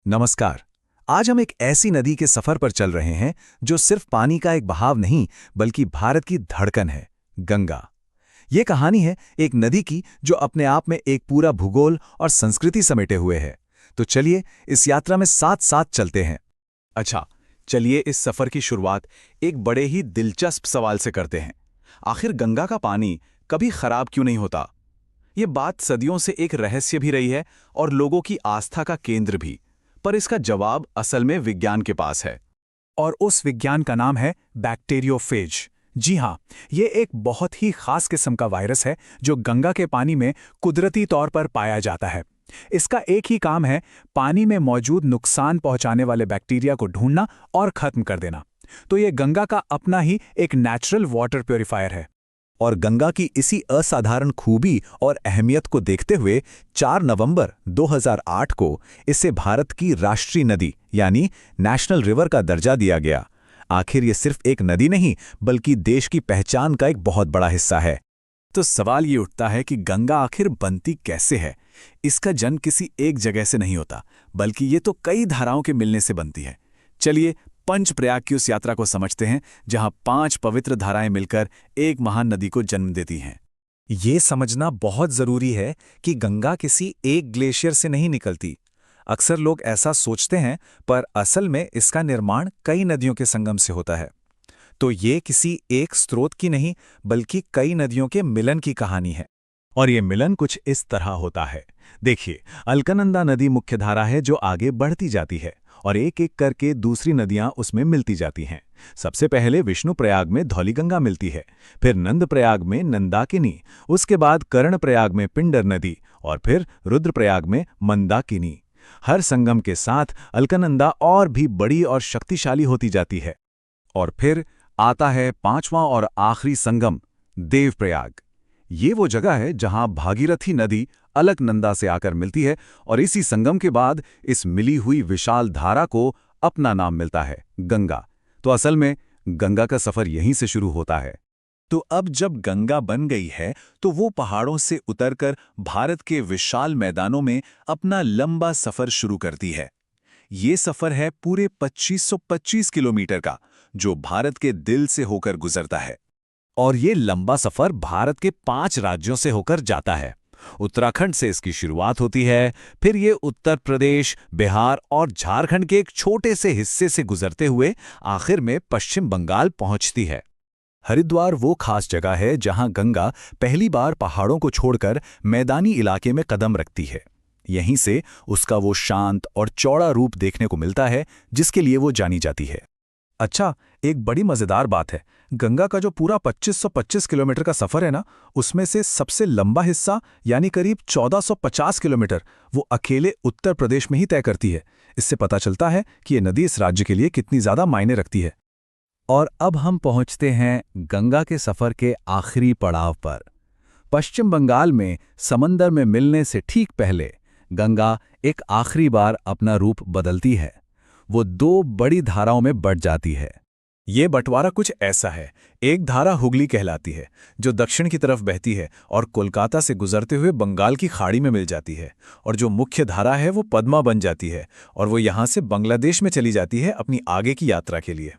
नमस्कार। आज हम एक ऐसी नदी के सफर पर चल रहे हैं जो सिर्फ पानी का एक बहाव नहीं बल्कि भारत की धड़कन है, गंगा। ये कहानी है एक नदी की जो अपने आप में एक पूरा भूगोल और संस्कृति समेटे हुए है। तो चलिए इस यात्रा में साथ साथ चलते हैं। अच्छा, चलिए इस सफर की शुरुआत एक बड़े ही दिलचस्प सवाल से करते हैं। आखिर गंगा का पानी कभी खराब क्यों नहीं होता? ये बात सदियों से एक रहस्य भी रही है और लोगों की आस्था का केंद्र भी। पर इसका जवाब असल में विज्ञान के पास है। और उस विज्ञान का नाम है बैक्टीरियोफेज। जी हाँ, ये एक बहुत ही खास किस्म का वायरस है जो गंगा के पानी में कुदरती तौर पर पाया जाता है। इसका एक ही काम है, पानी में मौजूद नुकसान पहुंचाने वाले बैक्टीरिया को ढूंढना और खत्म कर देना। तो ये गंगा का अपना ही एक नेचुरल वाटर प्योरीफायर है। और गंगा की इसी असाधारण खूबी और अहमियत को देखते हुए 4 नवंबर 2008 को इसे भारत की राष्ट्रीय नदी यानी नेशनल रिवर का दर्जा दिया गया। आखिर ये सिर्फ एक नदी नहीं बल्कि देश की पहचान का एक बहुत बड़ा हिस्सा है। तो सवाल ये उठता है कि गंगा आखिर बनती कैसे है? इसका जन्म किसी एक जगह से नहीं होता, बल्कि ये तो कई धाराओं के मिलने से बनती है। चलिए पंचप्रयाग की उस यात्रा को समझते हैं, जहां 5 पवित्र धाराएं मिलकर एक महान नदी को जन्म देती हैं। ये समझना बहुत जरूरी है कि गंगा किसी एक ग्लेशियर से नहीं निकलती। अक्सर लोग ऐसा सोचते हैं, पर असल में इसका निर्माण कई नदियों के संगम से होता है। तो ये किसी एक स्रोत की नहीं बल्कि कई नदियों के मिलन की कहानी है। और ये मिलन कुछ इस तरह होता है। देखिए, अलकनंदा नदी मुख्य धारा है जो आगे बढ़ती जाती है और एक एक करके दूसरी नदियां उसमें मिलती जाती हैं। सबसे पहले विष्णुप्रयाग में धौलीगंगा मिलती है, फिर नंदप्रयाग में नंदाकिनी, उसके बाद कर्णप्रयाग में पिंडर नदी और फिर रुद्रप्रयाग में मंदाकिनी। हर संगम के साथ अलकनंदा और भी बड़ी और शक्तिशाली होती जाती है। और फिर आता है 5वां और आखिरी संगम, देवप्रयाग। ये वो जगह है जहां भागीरथी नदी अलकनंदा से आकर मिलती है और इसी संगम के बाद इस मिली हुई विशाल धारा को अपना नाम मिलता है, गंगा। तो असल में गंगा का सफर यहीं से शुरू होता है। तो अब जब गंगा बन गई है तो वो पहाड़ों से उतरकर भारत के विशाल मैदानों में अपना लंबा सफर शुरू करती है। ये सफर है पूरे 2525 किलोमीटर का, जो भारत के दिल से होकर गुजरता है। और ये लंबा सफर भारत के 5 राज्यों से होकर जाता है। उत्तराखंड से इसकी शुरुआत होती है, फिर ये उत्तर प्रदेश, बिहार और झारखंड के एक छोटे से हिस्से से गुजरते हुए आखिर में पश्चिम बंगाल पहुंचती है। हरिद्वार वो खास जगह है जहां गंगा पहली बार पहाड़ों को छोड़कर मैदानी इलाके में कदम रखती है। यहीं से उसका वो शांत और चौड़ा रूप देखने को मिलता है जिसके लिए वो जानी जाती है। अच्छा, एक बड़ी मजेदार बात है, गंगा का जो पूरा 2525 किलोमीटर का सफर है ना, उसमें से सबसे लंबा हिस्सा यानी करीब 1450 किलोमीटर वो अकेले उत्तर प्रदेश में ही तय करती है। इससे पता चलता है कि ये नदी इस राज्य के लिए कितनी ज्यादा मायने रखती है। और अब हम पहुंचते हैं गंगा के सफर के आखिरी पड़ाव पर। पश्चिम बंगाल में समंदर में मिलने से ठीक पहले गंगा एक आखिरी बार अपना रूप बदलती है। वो 2 बड़ी धाराओं में बट जाती है। ये बंटवारा कुछ ऐसा है, एक धारा हुगली कहलाती है जो दक्षिण की तरफ बहती है और कोलकाता से गुजरते हुए बंगाल की खाड़ी में मिल जाती है। और जो मुख्य धारा है वो पद्मा बन जाती है और वो यहाँ से बांग्लादेश में चली जाती है अपनी आगे की यात्रा के लिए।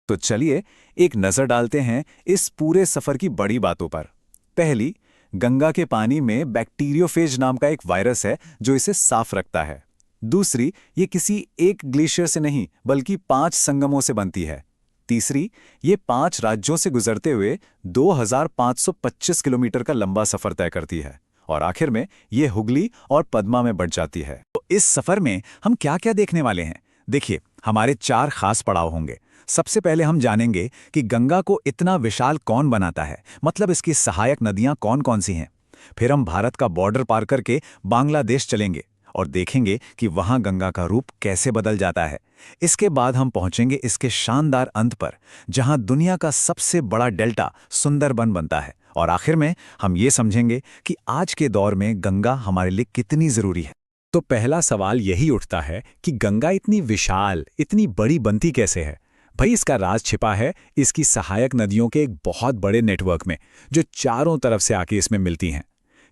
तो चलिए एक नज़र डालते हैं इस पूरे सफ़र की बड़ी बातों पर। पहली, गंगा के पानी में बैक्टीरियोफेज नाम का एक वायरस है जो इसे साफ रखता है। दूसरी, ये किसी एक ग्लेशियर से नहीं बल्कि 5 संगमों से बनती है। तीसरी, ये 5 राज्यों से गुजरते हुए 2525 किलोमीटर का लंबा सफर तय करती है। और आखिर में ये हुगली और पद्मा में बट जाती है। तो इस सफर में हम क्या क्या देखने वाले हैं? देखिए, हमारे 4 खास पड़ाव होंगे। सबसे पहले हम जानेंगे कि गंगा को इतना विशाल कौन बनाता है, मतलब इसकी सहायक नदियां कौन कौन सी हैं। फिर हम भारत का बॉर्डर पार करके बांग्लादेश चलेंगे और देखेंगे कि वहां गंगा का रूप कैसे बदल जाता है। इसके बाद हम पहुंचेंगे इसके शानदार अंत पर, जहां दुनिया का सबसे बड़ा डेल्टा सुंदरबन बनता है। और आखिर में हम ये समझेंगे कि आज के दौर में गंगा हमारे लिए कितनी जरूरी है। तो पहला सवाल यही उठता है कि गंगा इतनी विशाल, इतनी बड़ी बनती कैसे है? भाई, इसका राज छिपा है इसकी सहायक नदियों के एक बहुत बड़े नेटवर्क में, जो चारों तरफ से आके इसमें मिलती हैं।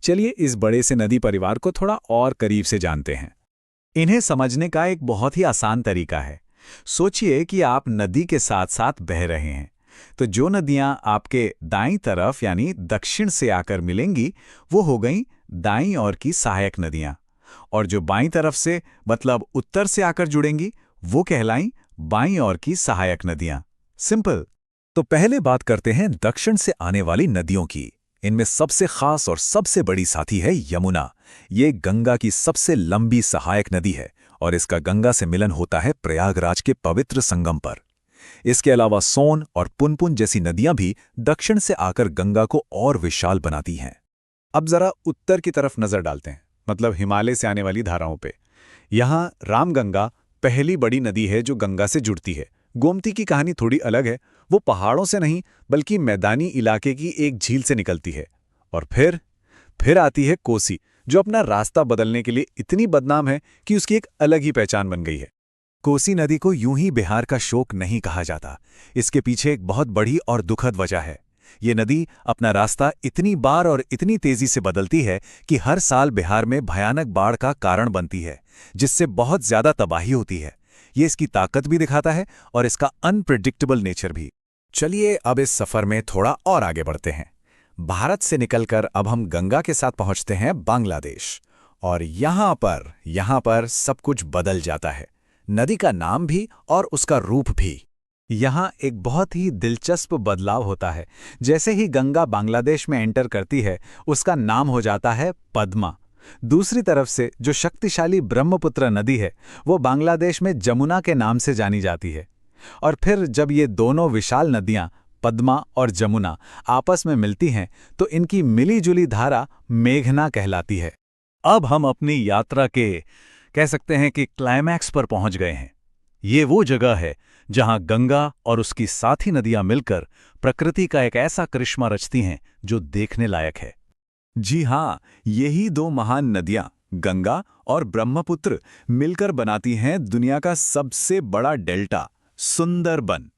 चलिए इस बड़े से नदी परिवार को थोड़ा और करीब से जानते हैं। इन्हें समझने का एक बहुत ही आसान तरीका है। सोचिए कि आप नदी के साथ साथ बह रहे हैं, तो जो नदियां आपके दाईं तरफ यानी दक्षिण से आकर मिलेंगी वो हो गईं दाईं ओर की सहायक नदियां, और जो बाईं तरफ से मतलब उत्तर से आकर जुड़ेंगी वो कहलाईं बाईं ओर की सहायक नदियां। सिंपल। तो पहले बात करते हैं दक्षिण से आने वाली नदियों की। इनमें सबसे खास और सबसे बड़ी साथी है यमुना। ये गंगा की सबसे लंबी सहायक नदी है और इसका गंगा से मिलन होता है प्रयागराज के पवित्र संगम पर। इसके अलावा सोन और पुनपुन जैसी नदियां भी दक्षिण से आकर गंगा को और विशाल बनाती हैं। अब जरा उत्तर की तरफ नजर डालते हैं, मतलब हिमालय से आने वाली धाराओं पे। यहाँ रामगंगा पहली बड़ी नदी है जो गंगा से जुड़ती है। गोमती की कहानी थोड़ी अलग है, वो पहाड़ों से नहीं बल्कि मैदानी इलाके की एक झील से निकलती है। और फिर आती है कोसी, जो अपना रास्ता बदलने के लिए इतनी बदनाम है कि उसकी एक अलग ही पहचान बन गई है। कोसी नदी को यूं ही बिहार का शोक नहीं कहा जाता, इसके पीछे एक बहुत बड़ी और दुखद वजह है। ये नदी अपना रास्ता इतनी बार और इतनी तेजी से बदलती है कि हर साल बिहार में भयानक बाढ़ का कारण बनती है, जिससे बहुत ज्यादा तबाही होती है। ये इसकी ताकत भी दिखाता है और इसका अनप्रेडिक्टेबल नेचर भी। चलिए अब इस सफर में थोड़ा और आगे बढ़ते हैं। भारत से निकलकर अब हम गंगा के साथ पहुंचते हैं बांग्लादेश, और यहाँ पर सब कुछ बदल जाता है। नदी का नाम भी और उसका रूप भी। यहाँ एक बहुत ही दिलचस्प बदलाव होता है। जैसे ही गंगा बांग्लादेश में एंटर करती है, उसका नाम हो जाता है पद्मा। दूसरी तरफ से जो शक्तिशाली ब्रह्मपुत्र नदी है, वो बांग्लादेश में जमुना के नाम से जानी जाती है। और फिर जब ये दोनों विशाल नदियां पद्मा और जमुना आपस में मिलती हैं, तो इनकी मिली-जुली धारा मेघना कहलाती है। अब हम अपनी यात्रा के कह सकते हैं कि क्लाइमैक्स पर पहुंच गए हैं। ये वो जगह है जहां गंगा और उसकी साथी नदियां मिलकर प्रकृति का एक ऐसा करिश्मा रचती हैं जो देखने लायक है। जी हाँ, यही दो महान नदियां गंगा और ब्रह्मपुत्र मिलकर बनाती हैं दुनिया का सबसे बड़ा डेल्टा सुंदरबन।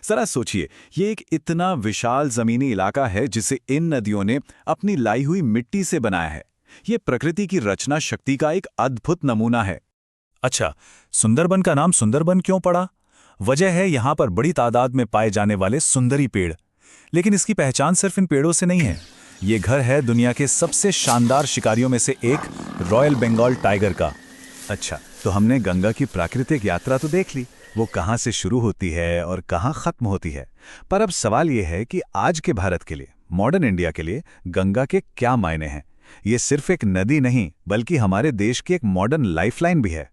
जरा सोचिए, ये एक इतना विशाल जमीनी इलाका है जिसे इन नदियों ने अपनी लाई हुई मिट्टी से बनाया है। ये प्रकृति की रचना शक्ति का एक अद्भुत नमूना है। अच्छा, सुंदरबन का नाम सुंदरबन क्यों पड़ा? वजह है यहाँ पर बड़ी तादाद में पाए जाने वाले सुंदरी पेड़। लेकिन इसकी पहचान सिर्फ इन पेड़ों से नहीं है। ये घर है दुनिया के सबसे शानदार शिकारियों में से एक रॉयल बंगाल टाइगर का। अच्छा, तो हमने गंगा की प्राकृतिक यात्रा तो देख ली, वो कहाँ से शुरू होती है और कहाँ खत्म होती है। पर अब सवाल ये है कि आज के भारत के लिए, मॉडर्न इंडिया के लिए गंगा के क्या मायने हैं? ये सिर्फ एक नदी नहीं बल्कि हमारे देश की एक मॉडर्न लाइफलाइन भी है।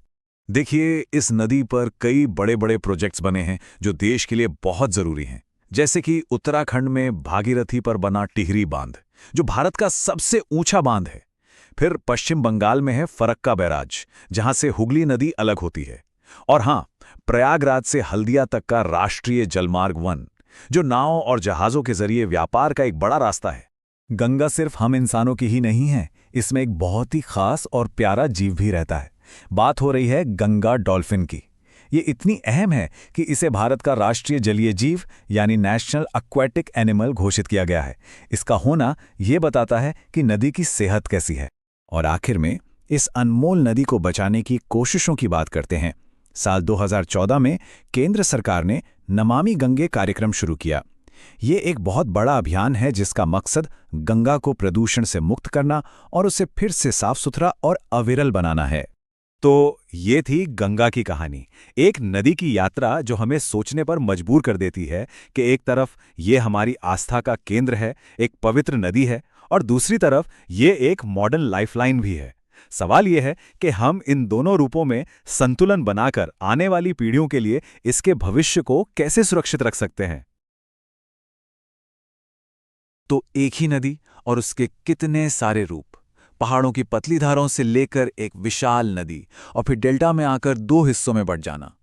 देखिए, इस नदी पर कई बड़े बड़े प्रोजेक्ट्स बने हैं जो देश के लिए बहुत जरूरी हैं। जैसे कि उत्तराखंड में भागीरथी पर बना टिहरी बांध, जो भारत का सबसे ऊंचा बांध है। फिर पश्चिम बंगाल में है फरक्का बैराज, जहां से हुगली नदी अलग होती है। और हां, प्रयागराज से हल्दिया तक का राष्ट्रीय जलमार्ग 1, जो नाव और जहाजों के जरिए व्यापार का एक बड़ा रास्ता है। गंगा सिर्फ हम इंसानों की ही नहीं है, इसमें एक बहुत ही खास और प्यारा जीव भी रहता है। बात हो रही है गंगा डॉल्फिन की। ये इतनी अहम है कि इसे भारत का राष्ट्रीय जलीय जीव यानी नेशनल एक्वेटिक एनिमल घोषित किया गया है। इसका होना ये बताता है कि नदी की सेहत कैसी है। और आखिर में इस अनमोल नदी को बचाने की कोशिशों की बात करते हैं। साल 2014 में केंद्र सरकार ने नमामि गंगे कार्यक्रम शुरू किया। ये एक बहुत बड़ा अभियान है जिसका मकसद गंगा को प्रदूषण से मुक्त करना और उसे फिर से साफ सुथरा और अविरल बनाना है। तो ये थी गंगा की कहानी, एक नदी की यात्रा जो हमें सोचने पर मजबूर कर देती है कि एक तरफ ये हमारी आस्था का केंद्र है, एक पवित्र नदी है, और दूसरी तरफ ये एक मॉडर्न लाइफलाइन भी है। सवाल ये है कि हम इन दोनों रूपों में संतुलन बनाकर आने वाली पीढ़ियों के लिए इसके भविष्य को कैसे सुरक्षित रख सकते हैं। तो एक ही नदी और उसके कितने सारे रूप, पहाड़ों की पतली धारों से लेकर एक विशाल नदी और फिर डेल्टा में आकर दो हिस्सों में बढ़ जाना।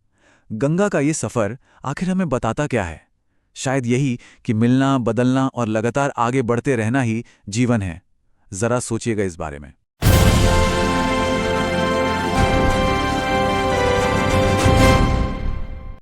गंगा का ये सफर आखिर हमें बताता क्या है? शायद यही कि मिलना, बदलना और लगातार आगे बढ़ते रहना ही जीवन है। जरा सोचिएगा इस बारे में।